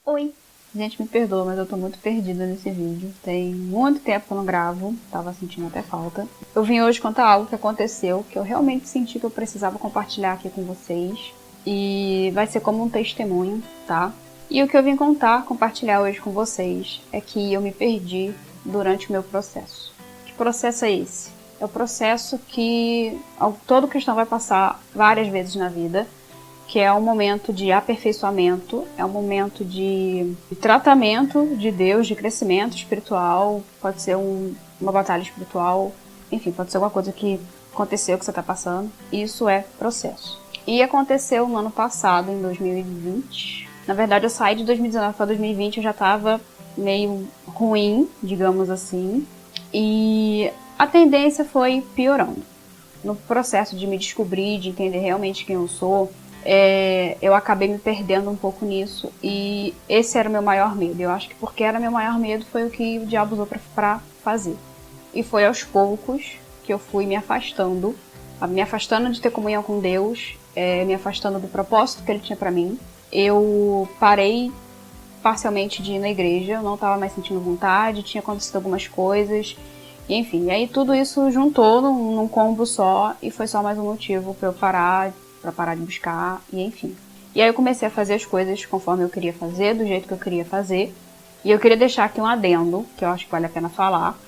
Oi! Gente, me perdoa, mas eu tô muito perdida nesse vídeo. Tem muito tempo que eu não gravo, tava sentindo até falta. Eu vim hoje contar algo que aconteceu, que eu realmente senti que eu precisava compartilhar aqui com vocês. E vai ser como um testemunho, tá? E o que eu vim contar, compartilhar hoje com vocês, é que eu me perdi durante o meu processo. Que processo é esse? É o processo que todo cristão vai passar várias vezes na vida, que é um momento de aperfeiçoamento, é um momento de tratamento de Deus, de crescimento espiritual, pode ser uma batalha espiritual, enfim, pode ser alguma coisa que aconteceu, que você está passando. Isso é processo. E aconteceu no ano passado, em 2020. Na verdade, eu saí de 2019 para 2020, eu já estava meio ruim, digamos assim, e a tendência foi piorando. No processo de me descobrir, de entender realmente quem eu sou, eu acabei me perdendo um pouco nisso, e esse era o meu maior medo. Eu acho que porque era meu maior medo foi o que o diabo usou para fazer. E foi aos poucos que eu fui me afastando de ter comunhão com Deus, me afastando do propósito que Ele tinha para mim. Eu parei parcialmente de ir na igreja, eu não estava mais sentindo vontade, tinha acontecido algumas coisas, e enfim. E aí tudo isso juntou num combo só, e foi só mais um motivo para eu parar de buscar, e enfim. E aí eu comecei a fazer as coisas conforme eu queria fazer, do jeito que eu queria fazer. E eu queria deixar aqui um adendo, que eu acho que vale a pena falar,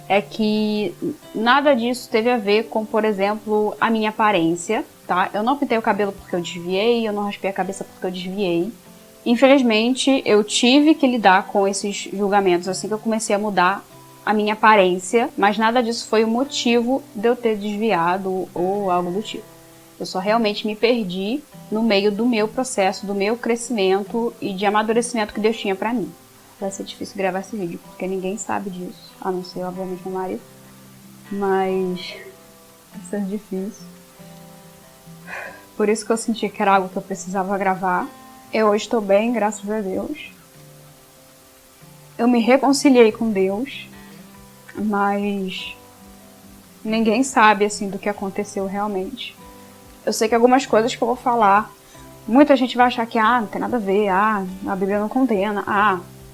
é que nada disso teve a ver com, por exemplo, a minha aparência, tá? Eu não pintei o cabelo porque eu desviei, eu não raspei a cabeça porque eu desviei. Infelizmente, eu tive que lidar com esses julgamentos assim que eu comecei a mudar a minha aparência, mas nada disso foi o motivo de eu ter desviado ou algo do tipo. Eu só realmente me perdi no meio do meu processo, do meu crescimento e de amadurecimento que Deus tinha pra mim. Vai ser difícil gravar esse vídeo, porque ninguém sabe disso, a não ser, obviamente, meu marido. Mas vai ser difícil. Por isso que eu senti que era algo que eu precisava gravar. Eu hoje estou bem, graças a Deus. Eu me reconciliei com Deus, mas ninguém sabe, assim, do que aconteceu realmente. Eu sei que algumas coisas que eu vou falar, muita gente vai achar que, não tem nada a ver, a Bíblia não condena,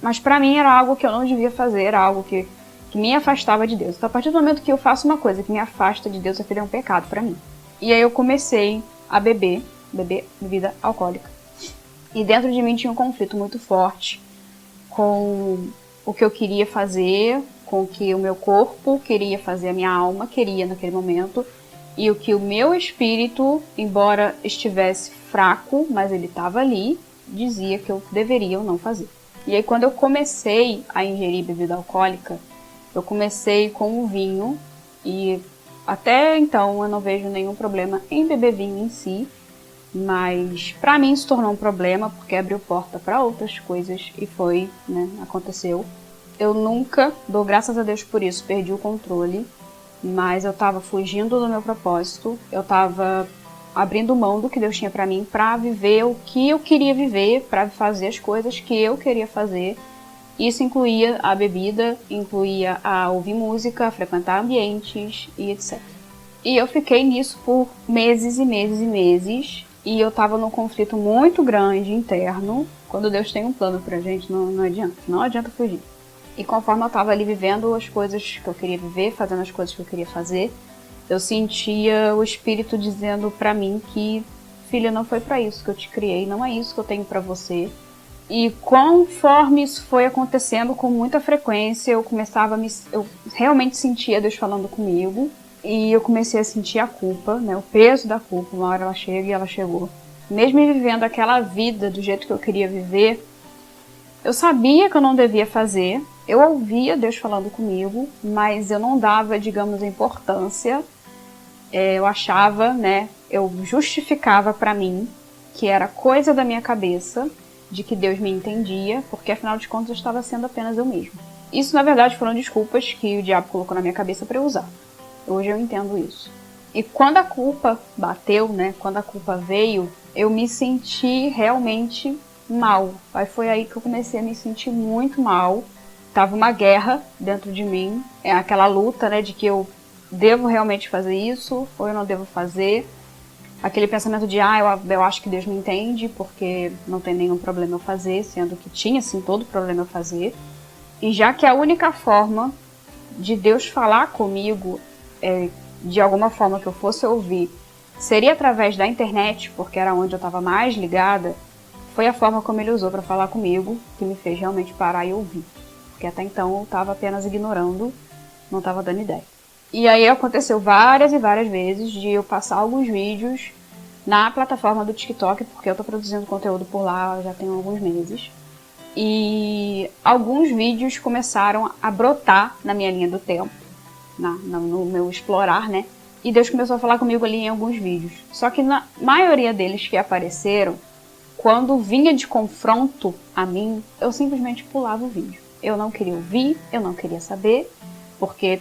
mas pra mim era algo que eu não devia fazer, era algo que me afastava de Deus. Então, a partir do momento que eu faço uma coisa que me afasta de Deus, aquilo é um pecado pra mim. E aí eu comecei a beber bebida alcoólica. E dentro de mim tinha um conflito muito forte com o que eu queria fazer, com o que o meu corpo queria fazer, a minha alma queria naquele momento, e o que o meu espírito, embora estivesse fraco, mas ele estava ali, dizia que eu deveria ou não fazer. E aí quando eu comecei a ingerir bebida alcoólica, eu comecei com o vinho, e até então eu não vejo nenhum problema em beber vinho em si, mas pra mim se tornou um problema porque abriu porta para outras coisas e foi, aconteceu. Eu nunca, dou graças a Deus por isso, perdi o controle, mas eu tava fugindo do meu propósito, eu tava abrindo mão do que Deus tinha pra mim pra viver o que eu queria viver, pra fazer as coisas que eu queria fazer. Isso incluía a bebida, incluía a ouvir música, a frequentar ambientes e etc. E eu fiquei nisso por meses e meses e meses. E eu tava num conflito muito grande interno. Quando Deus tem um plano pra gente, não adianta fugir. E conforme eu tava ali vivendo as coisas que eu queria viver, fazendo as coisas que eu queria fazer, eu sentia o Espírito dizendo pra mim que, filha, não foi pra isso que eu te criei, não é isso que eu tenho pra você. E conforme isso foi acontecendo com muita frequência, eu realmente sentia Deus falando comigo. E eu comecei a sentir a culpa, o peso da culpa. Uma hora ela chega e ela chegou. Mesmo vivendo aquela vida do jeito que eu queria viver, eu sabia que eu não devia fazer. Eu ouvia Deus falando comigo, mas eu não dava, digamos, importância. Eu achava, eu justificava pra mim que era coisa da minha cabeça, de que Deus me entendia, porque afinal de contas eu estava sendo apenas eu mesma. Isso, na verdade, foram desculpas que o diabo colocou na minha cabeça pra eu usar. Hoje eu entendo isso. E quando a culpa bateu, quando a culpa veio, eu me senti realmente mal. Aí foi aí que eu comecei a me sentir muito mal. Tava uma guerra dentro de mim, aquela luta, de que eu devo realmente fazer isso ou eu não devo fazer. aquele pensamento de, eu acho que Deus me entende, porque não tem nenhum problema eu fazer, sendo que tinha, sim, todo problema eu fazer. E já que a única forma de Deus falar comigo, de alguma forma que eu fosse ouvir, seria através da internet, porque era onde eu estava mais ligada, foi a forma como ele usou para falar comigo, que me fez realmente parar e ouvir. Porque até então eu estava apenas ignorando, não estava dando ideia. E aí aconteceu várias e várias vezes de eu passar alguns vídeos na plataforma do TikTok, porque eu tô produzindo conteúdo por lá já tem alguns meses. E alguns vídeos começaram a brotar na minha linha do tempo, no meu explorar, né? E Deus começou a falar comigo ali em alguns vídeos. Só que na maioria deles que apareceram, quando vinha de confronto a mim, eu simplesmente pulava o vídeo. Eu não queria ouvir, eu não queria saber, porque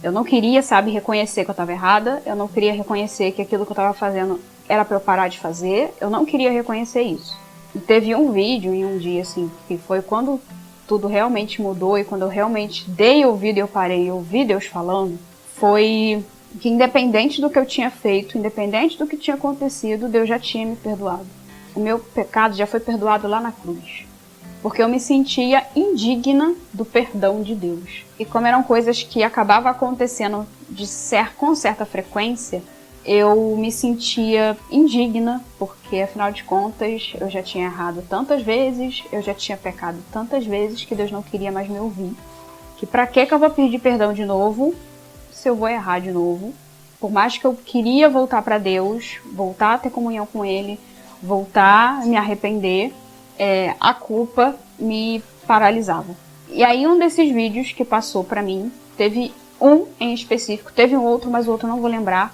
eu não queria, reconhecer que eu estava errada, eu não queria reconhecer que aquilo que eu estava fazendo era para eu parar de fazer, eu não queria reconhecer isso. E teve um vídeo em um dia, assim, que foi quando tudo realmente mudou e quando eu realmente dei ouvido e eu parei e ouvi Deus falando, foi que independente do que eu tinha feito, independente do que tinha acontecido, Deus já tinha me perdoado. O meu pecado já foi perdoado lá na cruz. Porque eu me sentia indigna do perdão de Deus. E como eram coisas que acabavam acontecendo com certa frequência, eu me sentia indigna, porque afinal de contas eu já tinha errado tantas vezes, eu já tinha pecado tantas vezes que Deus não queria mais me ouvir. Que pra que eu vou pedir perdão de novo, se eu vou errar de novo? Por mais que eu queria voltar pra Deus, voltar a ter comunhão com Ele, voltar a me arrepender, a culpa me paralisava. E aí um desses vídeos que passou pra mim, teve um em específico, teve um outro, mas o outro eu não vou lembrar.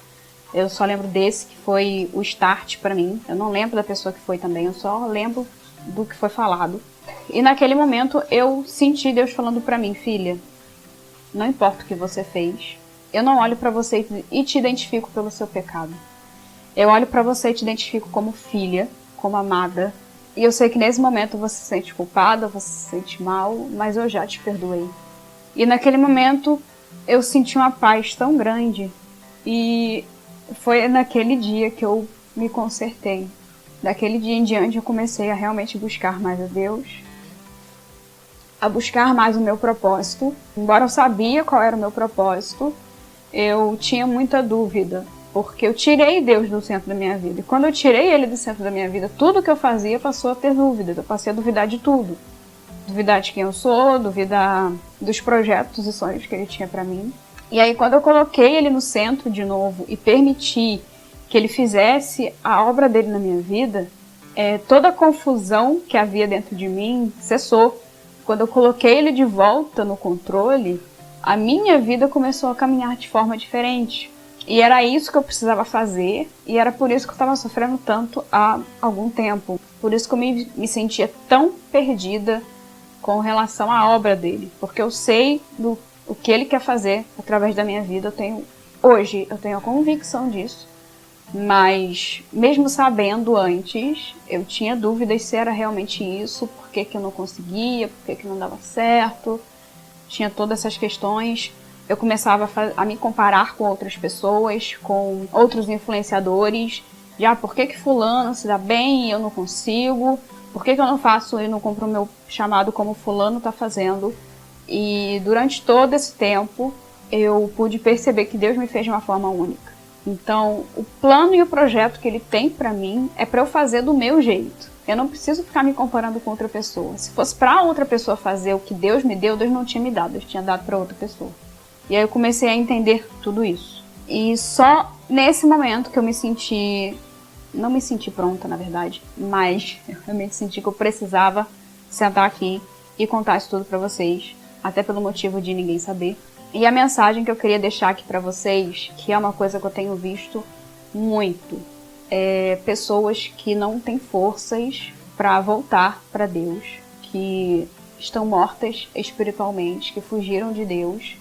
Eu só lembro desse, que foi o start pra mim. Eu não lembro da pessoa que foi também, eu só lembro do que foi falado. E naquele momento eu senti Deus falando pra mim, filha, não importa o que você fez, eu não olho pra você e te identifico pelo seu pecado. Eu olho pra você e te identifico como filha, como amada. E eu sei que nesse momento você se sente culpada, você se sente mal, mas eu já te perdoei. E naquele momento eu senti uma paz tão grande. E foi naquele dia que eu me consertei. Daquele dia em diante eu comecei a realmente buscar mais a Deus, a buscar mais o meu propósito. Embora eu sabia qual era o meu propósito, eu tinha muita dúvida. Porque eu tirei Deus do centro da minha vida. E quando eu tirei Ele do centro da minha vida, tudo que eu fazia passou a ter dúvidas. Eu passei a duvidar de tudo. Duvidar de quem eu sou, duvidar dos projetos e sonhos que Ele tinha pra mim. E aí quando eu coloquei Ele no centro de novo e permiti que Ele fizesse a obra dele na minha vida, toda a confusão que havia dentro de mim cessou. Quando eu coloquei Ele de volta no controle, a minha vida começou a caminhar de forma diferente. E era isso que eu precisava fazer, e era por isso que eu estava sofrendo tanto há algum tempo. Por isso que eu me sentia tão perdida com relação à obra dele. Porque eu sei o que ele quer fazer através da minha vida. Hoje eu tenho a convicção disso. Mas mesmo sabendo antes, eu tinha dúvidas se era realmente isso, por que eu não conseguia, por que não dava certo. Tinha todas essas questões. Eu começava a me comparar com outras pessoas, com outros influenciadores. Por que fulano se dá bem e eu não consigo? Por que eu não faço e não cumpro o meu chamado como fulano está fazendo? E durante todo esse tempo, eu pude perceber que Deus me fez de uma forma única. Então, o plano e o projeto que Ele tem para mim é para eu fazer do meu jeito. Eu não preciso ficar me comparando com outra pessoa. Se fosse para outra pessoa fazer o que Deus me deu, Deus não tinha me dado, Deus tinha dado para outra pessoa. E aí eu comecei a entender tudo isso. E só nesse momento que eu não me senti pronta, na verdade, mas eu realmente senti que eu precisava sentar aqui e contar isso tudo pra vocês, até pelo motivo de ninguém saber. E a mensagem que eu queria deixar aqui pra vocês, que é uma coisa que eu tenho visto muito, pessoas que não têm forças pra voltar pra Deus, que estão mortas espiritualmente, que fugiram de Deus,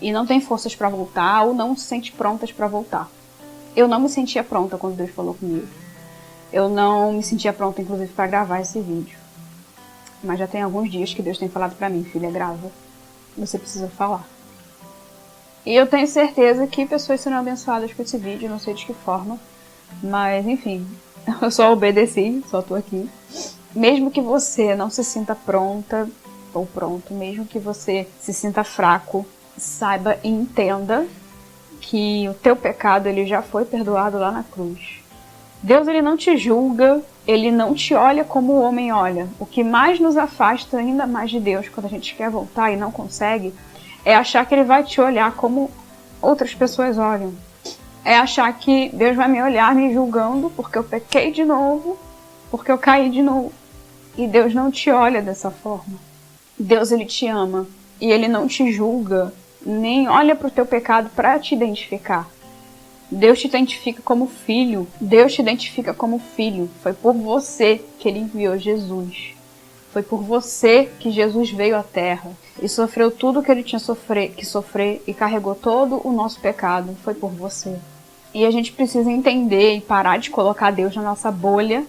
e não tem forças para voltar ou não se sente prontas para voltar. Eu não me sentia pronta quando Deus falou comigo. Eu não me sentia pronta, inclusive, para gravar esse vídeo. Mas já tem alguns dias que Deus tem falado para mim, filha, grava. Você precisa falar. E eu tenho certeza que pessoas serão abençoadas com esse vídeo, não sei de que forma. Mas, enfim, eu só obedeci, só tô aqui. Mesmo que você não se sinta pronta ou pronto, mesmo que você se sinta fraco, saiba e entenda que o teu pecado ele já foi perdoado lá na cruz. Deus ele não te julga, ele não te olha como o homem olha. O que mais nos afasta ainda mais de Deus quando a gente quer voltar e não consegue é achar que ele vai te olhar como outras pessoas olham. É achar que Deus vai me olhar me julgando porque eu pequei de novo, porque eu caí de novo. E Deus não te olha dessa forma. Deus ele te ama e ele não te julga, nem olha para o teu pecado para te identificar. Deus te identifica como filho. Deus te identifica como filho. Foi por você que ele enviou Jesus. Foi por você que Jesus veio à terra e sofreu tudo que ele tinha que sofrer e carregou todo o nosso pecado. Foi por você. E a gente precisa entender e parar de colocar Deus na nossa bolha,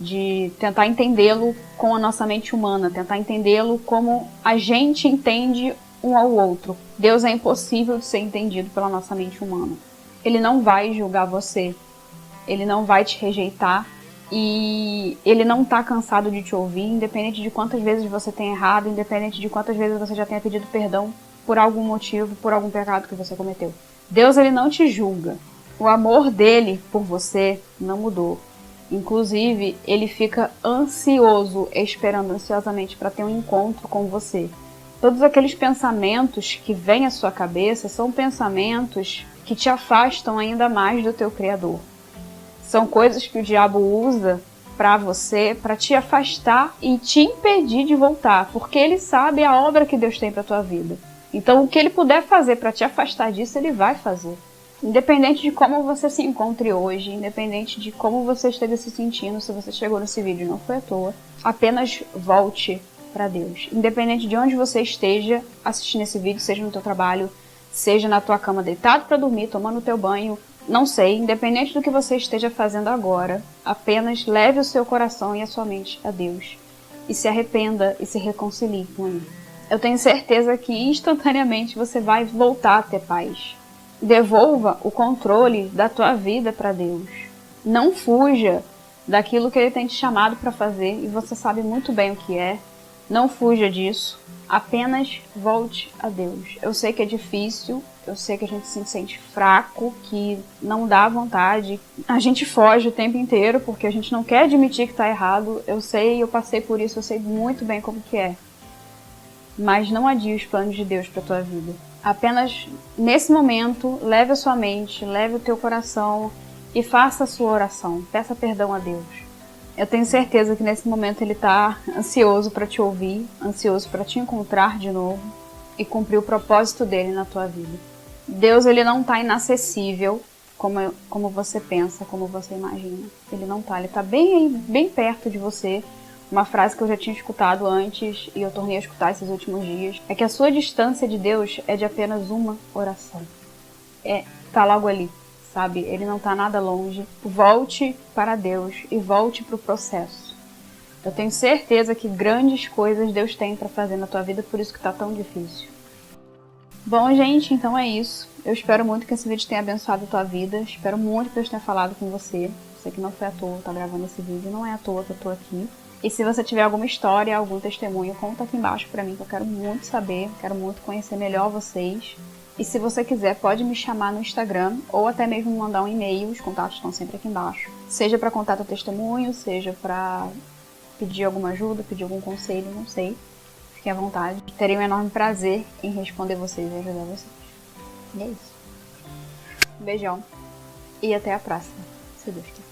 de tentar entendê-lo com a nossa mente humana, tentar entendê-lo como a gente entende um ao outro. Deus é impossível de ser entendido pela nossa mente humana. Ele não vai julgar você, ele não vai te rejeitar e ele não está cansado de te ouvir, independente de quantas vezes você tenha errado, independente de quantas vezes você já tenha pedido perdão por algum motivo, por algum pecado que você cometeu. Deus ele não te julga. O amor dele por você não mudou. Inclusive, ele fica ansioso, esperando ansiosamente para ter um encontro com você. Todos aqueles pensamentos que vêm à sua cabeça são pensamentos que te afastam ainda mais do teu Criador. São coisas que o diabo usa para você, para te afastar e te impedir de voltar, porque ele sabe a obra que Deus tem para tua vida. Então, o que ele puder fazer para te afastar disso, ele vai fazer. Independente de como você se encontre hoje, independente de como você esteja se sentindo, se você chegou nesse vídeo e não foi à toa, apenas volte para Deus. Independente de onde você esteja assistindo esse vídeo, seja no teu trabalho, seja na tua cama deitado para dormir, tomando o teu banho, não sei, independente do que você esteja fazendo agora, apenas leve o seu coração e a sua mente a Deus e se arrependa e se reconcilie com Ele. Eu tenho certeza que instantaneamente você vai voltar a ter paz. Devolva o controle da tua vida para Deus. Não fuja daquilo que Ele tem te chamado para fazer e você sabe muito bem o que é. Não fuja disso. Apenas volte a Deus. Eu sei que é difícil, eu sei que a gente se sente fraco, que não dá vontade. A gente foge o tempo inteiro porque a gente não quer admitir que está errado. Eu sei, eu passei por isso, eu sei muito bem como que é. Mas não adie os planos de Deus para tua vida. Apenas nesse momento, leve a sua mente, leve o teu coração e faça a sua oração. Peça perdão a Deus. Eu tenho certeza que nesse momento Ele está ansioso para te ouvir, ansioso para te encontrar de novo e cumprir o propósito dele na tua vida. Deus ele não está inacessível como você pensa, como você imagina. Ele não está, Ele está bem perto de você. Uma frase que eu já tinha escutado antes e eu tornei a escutar esses últimos dias é que a sua distância de Deus é de apenas uma oração. Tá logo ali, sabe? Ele não tá nada longe. Volte para Deus e volte para o processo. Eu tenho certeza que grandes coisas Deus tem para fazer na tua vida, por isso que tá tão difícil. Bom, gente, então é isso. Eu espero muito que esse vídeo tenha abençoado a tua vida. Espero muito que Deus tenha falado com você. Sei que não foi à toa, tá gravando esse vídeo. Não é à toa que eu tô aqui. E se você tiver alguma história, algum testemunho, conta aqui embaixo pra mim, que eu quero muito saber, quero muito conhecer melhor vocês. E se você quiser, pode me chamar no Instagram ou até mesmo mandar um e-mail, os contatos estão sempre aqui embaixo. Seja para contar teu testemunho, seja para pedir alguma ajuda, pedir algum conselho, não sei. Fiquem à vontade. Terei um enorme prazer em responder vocês e ajudar vocês. E é isso. Um beijão. E até a próxima, se Deus quiser.